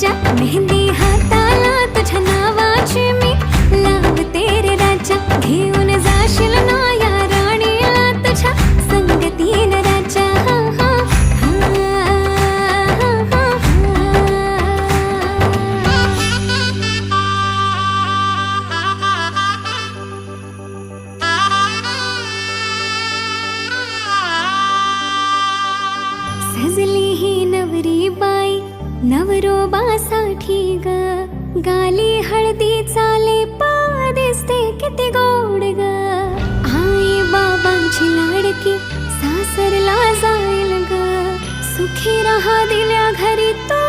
राजा, मेहंदी हाताला तुझ्या नावाची मी लावते रे राजा. घेऊन जाशील ना या राणीला तुझ्या संगतीन राजा. सजली ही नवरी बाई नवरोबासाठी ग, गाली हळदी चाले दिसते किती गोड ग. आई बाबांची लाडकी सासरला जाईल ग, सुखी राहा दिल्या घरी तो